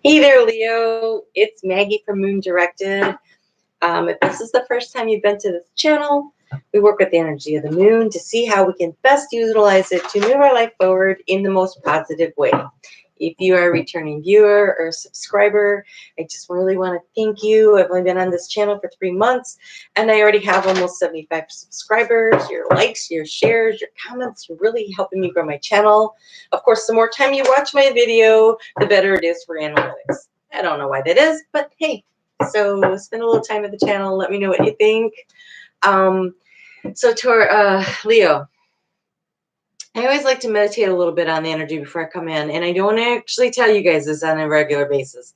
Hey there, Leo. It's Maggie from Moon Directed. If this is the first time you've been to this channel, we work with the energy of the moon to see how we can best utilize it to move our life forward in the most positive way. If you are a returning viewer or subscriber, I just really want to thank you. I've only been on this channel for 3 months, and I already have almost 75 subscribers. Your likes, your shares, your comments are really helping me grow my channel. Of course, the more time you watch my video, the better it is for analytics. I don't know why that is, but hey, so spend a little time at the channel. Let me know what you think. Leo, I always like to meditate a little bit on the energy before I come in, and I don't actually tell you guys this on a regular basis.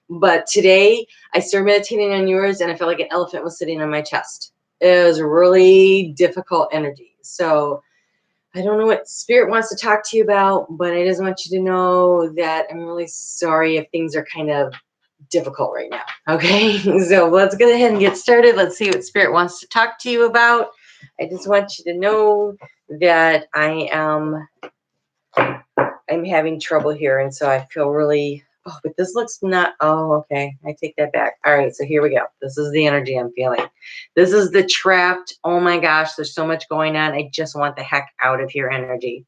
But today, I started meditating on yours, and I felt like an elephant was sitting on my chest. It was a really difficult energy. So I don't know what Spirit wants to talk to you about, but I just want you to know that I'm really sorry if things are kind of difficult right now. Okay, so let's go ahead and get started. Let's see what Spirit wants to talk to you about. I just want you to know that I'm having trouble here, and so I feel really, oh, but this looks not, oh, okay, I take that back. All right, so here we go. This is the energy I'm feeling. This is the trapped, oh my gosh, there's so much going on. I just want the heck out of here energy.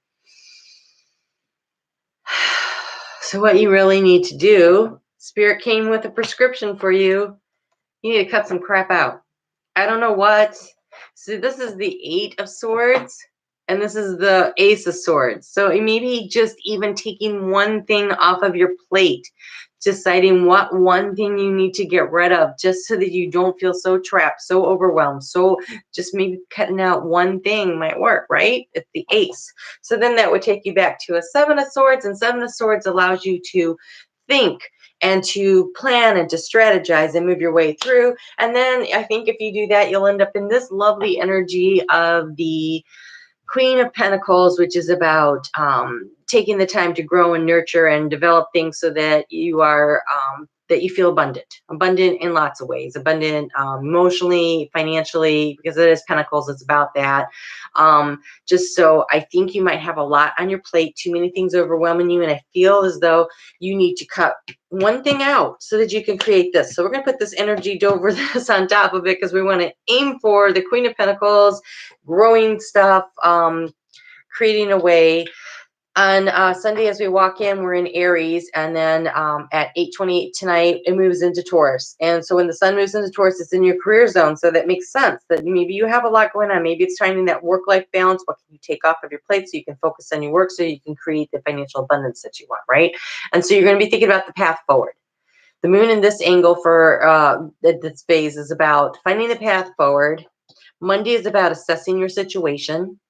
So what you really need to do, Spirit came with a prescription for you. You need to cut some crap out. I don't know what. So this is the 8 of Swords, and this is the Ace of Swords. So maybe just even taking one thing off of your plate, deciding what one thing you need to get rid of, just so that you don't feel so trapped, so overwhelmed. So just maybe cutting out one thing might work, right? It's the Ace. So then that would take you back to a 7 of Swords, and 7 of Swords allows you to think and to plan and to strategize and move your way through. And then I think if you do that, you'll end up in this lovely energy of the Queen of Pentacles, which is about taking the time to grow and nurture and develop things so that you are that you feel abundant in lots of ways, abundant emotionally, financially, because it is Pentacles. It's about that. Just so I think you might have a lot on your plate, too many things overwhelming you, and I feel as though you need to cut one thing out so that you can create this. So we're going to put this energy over this on top of it because we want to aim for the Queen of Pentacles, growing stuff, creating a way. On Sunday, as we walk in, we're in Aries, and then at 8:28 tonight, it moves into Taurus. And so when the sun moves into Taurus, it's in your career zone. So that makes sense that maybe you have a lot going on. Maybe it's finding that work-life balance. What can you take off of your plate so you can focus on your work so you can create the financial abundance that you want, right? And so you're going to be thinking about the path forward. The moon in this angle for this phase is about finding the path forward. Monday is about assessing your situation.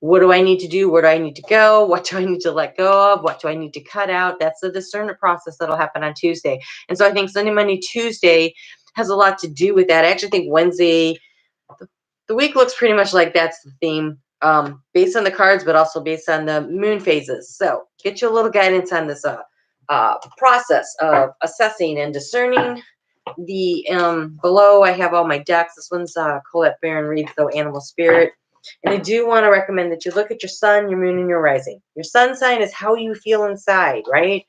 What do I need to do? Where do I need to go? What do I need to let go of? What do I need to cut out? That's the discernment process that'll happen on Tuesday. And so I think Sunday, Monday, Tuesday has a lot to do with that. I actually think Wednesday, the week looks pretty much like that's the theme, based on the cards, but also based on the moon phases. So get you a little guidance on this process of assessing and discerning. The below, I have all my decks. This one's Colette Baron-Reid, so Animal Spirit. And I do want to recommend that you look at your sun, your moon, and your rising. Your sun sign is how you feel inside, right?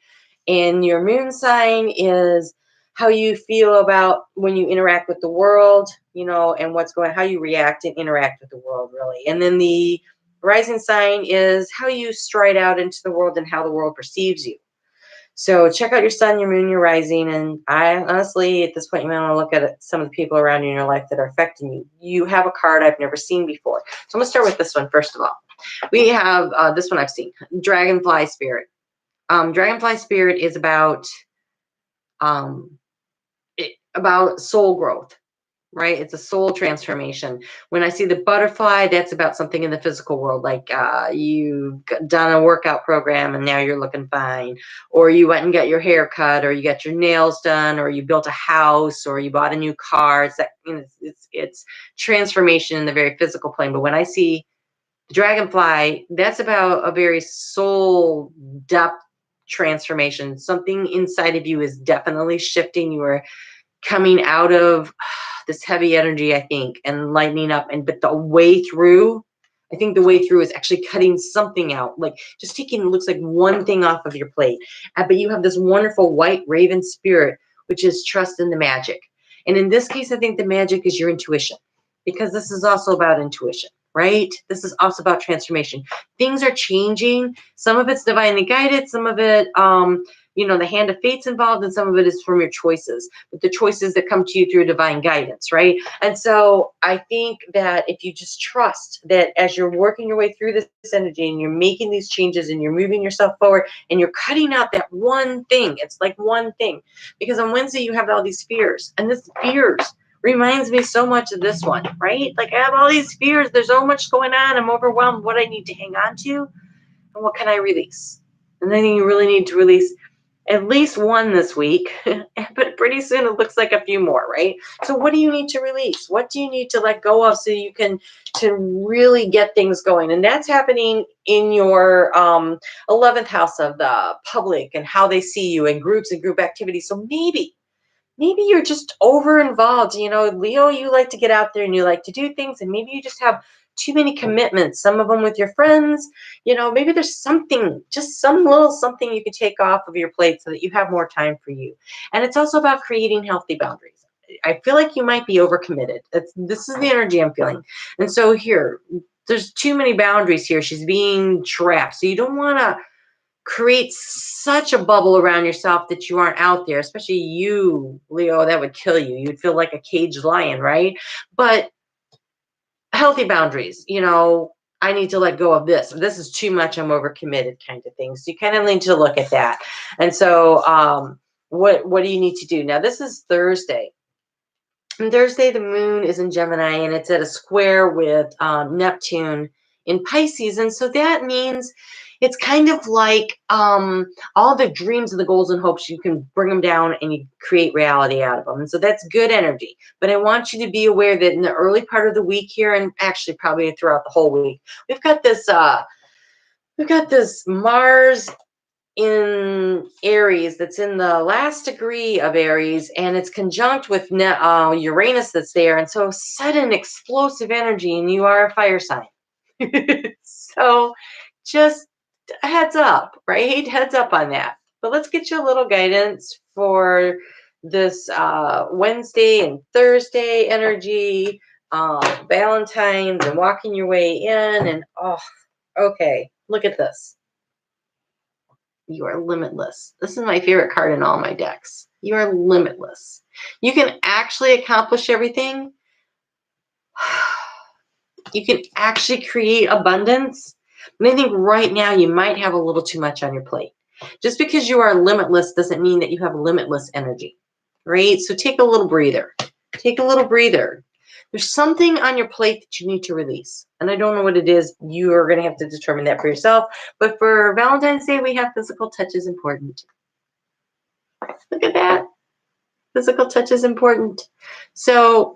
And your moon sign is how you feel about when you interact with the world, you know, and what's going, how you react and interact with the world, really. And then the rising sign is how you stride out into the world and how the world perceives you. So check out your sun, your moon, your rising, and I honestly, at this point, you might want to look at some of the people around you in your life that are affecting you. You have a card I've never seen before. So I'm going to start with this one first of all. We have this one I've seen, Dragonfly Spirit. Dragonfly Spirit is about soul growth. Right? It's a soul transformation. When I see the butterfly, that's about something in the physical world, like you've done a workout program and now you're looking fine, or you went and got your hair cut, or you got your nails done, or you built a house, or you bought a new car. It's that, you know, it's transformation in the very physical plane. But when I see the dragonfly, that's about a very soul depth transformation. Something inside of you is definitely shifting. You are coming out of this heavy energy, I think, and lightening up. But the way through, I think the way through is actually cutting something out, like just taking, it looks like one thing off of your plate. But you have this wonderful white raven spirit, which is trust in the magic. And in this case, I think the magic is your intuition, because this is also about intuition, right? This is also about transformation. Things are changing. Some of it's divinely guided. Some of it, you know, the hand of fate's involved, and some of it is from your choices, but the choices that come to you through divine guidance, right? And so I think that if you just trust that as you're working your way through this energy and you're making these changes and you're moving yourself forward and you're cutting out that one thing, it's like one thing, because on Wednesday you have all these fears, and this fears reminds me so much of this one, right? Like I have all these fears, there's so much going on, I'm overwhelmed, what I need to hang on to, and what can I release? And I think you really need to release at least one this week, but pretty soon it looks like a few more, right? So what do you need to release? What do you need to let go of so you can to really get things going? And that's happening in your 11th house of the public and how they see you, and groups and group activities. So maybe you're just over involved. You know, Leo, you like to get out there and you like to do things, and maybe you just have too many commitments, some of them with your friends. You know, maybe there's something, just some little something you can take off of your plate so that you have more time for you. And it's also about creating healthy boundaries. I feel like you might be overcommitted. This is the energy I'm feeling. And so here, there's too many boundaries here. She's being trapped. So you don't want to create such a bubble around yourself that you aren't out there, especially you, Leo. That would kill you. You'd feel like a caged lion, right? But healthy boundaries, you know, I need to let go of this. This is too much. I'm overcommitted, kind of thing. So you kind of need to look at that. And so what do you need to do? Now, this is Thursday. And Thursday, the moon is in Gemini, and it's at a square with Neptune in Pisces. And so that means it's kind of like all the dreams and the goals and hopes, you can bring them down and you create reality out of them. And so that's good energy. But I want you to be aware that in the early part of the week here, and actually probably throughout the whole week, we've got this Mars in Aries that's in the last degree of Aries, and it's conjunct with Uranus that's there. And so sudden explosive energy, and you are a fire sign. So just heads up, right? Heads up on that. But let's get you a little guidance for this Wednesday and Thursday energy, Valentine's, and walking your way in. And okay, look at this. You are limitless. This is my favorite card in all my decks. You are limitless. You can actually accomplish everything. You can actually create abundance. And I think right now you might have a little too much on your plate. Just because you are limitless doesn't mean that you have limitless energy, right? So take a little breather. Take a little breather. There's something on your plate that you need to release. And I don't know what it is. You are going to have to determine that for yourself. But for Valentine's Day, we have physical touch is important. Look at that. Physical touch is important. So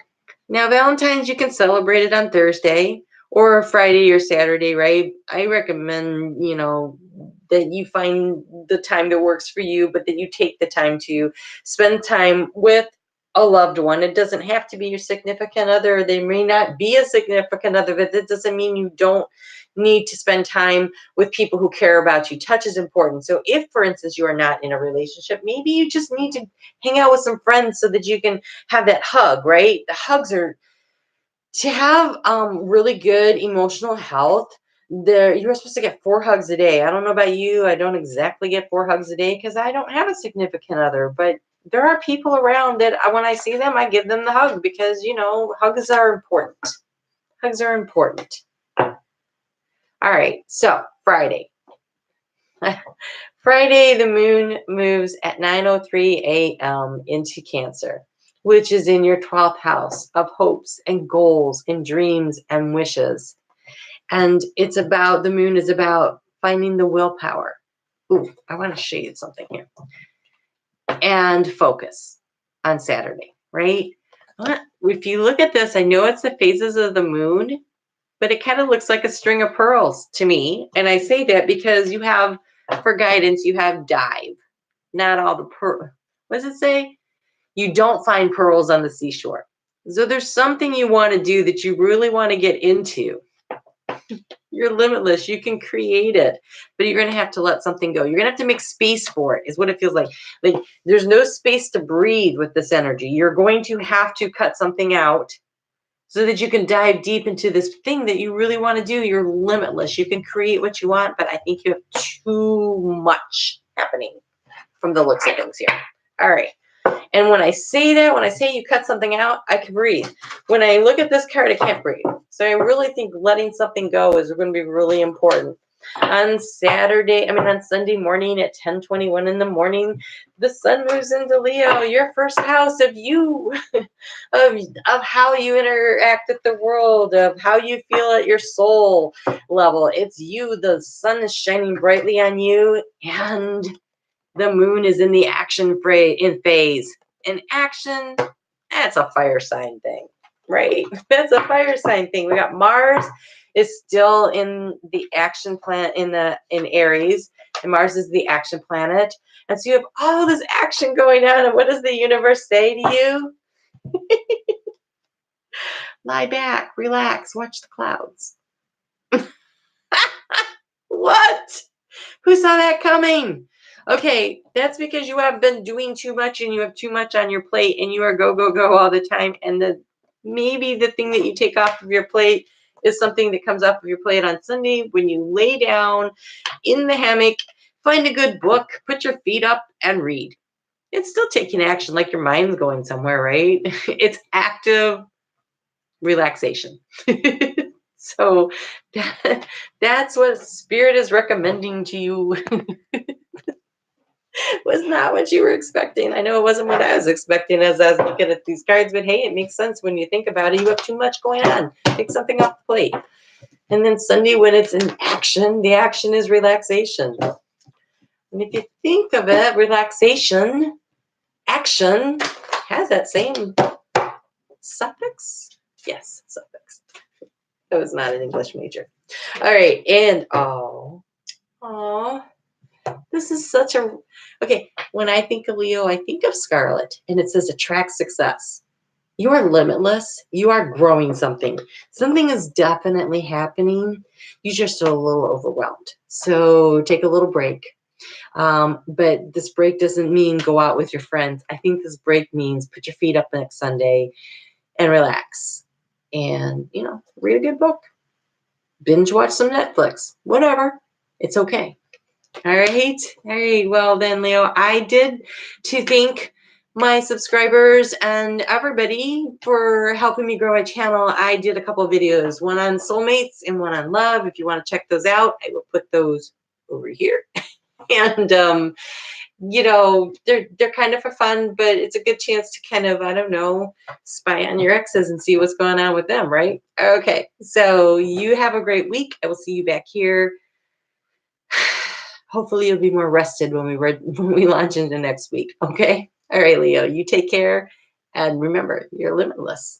now Valentine's, you can celebrate it on Thursday or Friday or Saturday, right? I recommend, you know, that you find the time that works for you, but that you take the time to spend time with a loved one. It doesn't have to be your significant other. They may not be a significant other, but that doesn't mean you don't need to spend time with people who care about you. Touch is important. So if, for instance, you are not in a relationship, maybe you just need to hang out with some friends so that you can have that hug, right? The hugs are to have really good emotional health. You're supposed to get 4 hugs a day. I don't know about you. I don't exactly get 4 hugs a day because I don't have a significant other, but there are people around that when I see them, I give them the hug because, you know, hugs are important. Hugs are important. All right, so Friday. Friday, the moon moves at 9:03 a.m. into Cancer, which is in your 12th house of hopes and goals and dreams and wishes. And the moon is about finding the willpower. Ooh, I want to show you something here. And focus on Saturday, right? If you look at this, I know it's the phases of the moon, but it kind of looks like a string of pearls to me. And I say that because you have, for guidance, you have dive, not all the pearl. What does it say? You don't find pearls on the seashore. So there's something you want to do that you really want to get into. You're limitless. You can create it, but you're going to have to let something go. You're going to have to make space for it, is what it feels like. Like there's no space to breathe with this energy. You're going to have to cut something out so that you can dive deep into this thing that you really want to do. You're limitless. You can create what you want, but I think you have too much happening from the looks of things here. All right. And when I say that, when I say you cut something out, I can breathe. When I look at this card, I can't breathe. So I really think letting something go is going to be really important. On Sunday morning at 10:21 in the morning, the sun moves into Leo, your first house of you, of how you interact with the world, of how you feel at your soul level. It's you. The sun is shining brightly on you, and the moon is in the action phase. In action, that's a fire sign thing, right? That's a fire sign thing. We got Mars is still in the action planet in Aries, and Mars is the action planet. And so you have all this action going on. And what does the universe say to you? Lie back, relax, watch the clouds. What? Who saw that coming? Okay, that's because you have been doing too much and you have too much on your plate and you are go, go, go all the time. And maybe the thing that you take off of your plate is something that comes off of your plate on Sunday when you lay down in the hammock, find a good book, put your feet up and read. It's still taking action, like your mind's going somewhere, right? It's active relaxation. So that's what Spirit is recommending to you. Was not what you were expecting. I know it wasn't what I was expecting as I was looking at these cards, but hey, it makes sense when you think about it. You have too much going on. Take something off the plate. And then Sunday, when it's in action, the action is relaxation. And if you think of it, relaxation, action has that same suffix. Yes, suffix. I was not an English major. All right, and this is such a, okay, when I think of Leo, I think of Scarlet, and it says attract success. You are limitless. You are growing something. Something is definitely happening. You're just a little overwhelmed. So take a little break. But this break doesn't mean go out with your friends. I think this break means put your feet up next Sunday and relax. And, read a good book. Binge watch some Netflix. Whatever. It's okay. All right. Well, then, Leo, I did to thank my subscribers and everybody for helping me grow my channel. I did a couple of videos, one on soulmates and one on love. If you want to check those out, I will put those over here. And, they're kind of for fun, but it's a good chance to kind of, I don't know, spy on your exes and see what's going on with them, right? Okay. So you have a great week. I will see you back here. Hopefully you'll be more rested when we launch into next week. Okay. All right, Leo, you take care. And remember, you're limitless.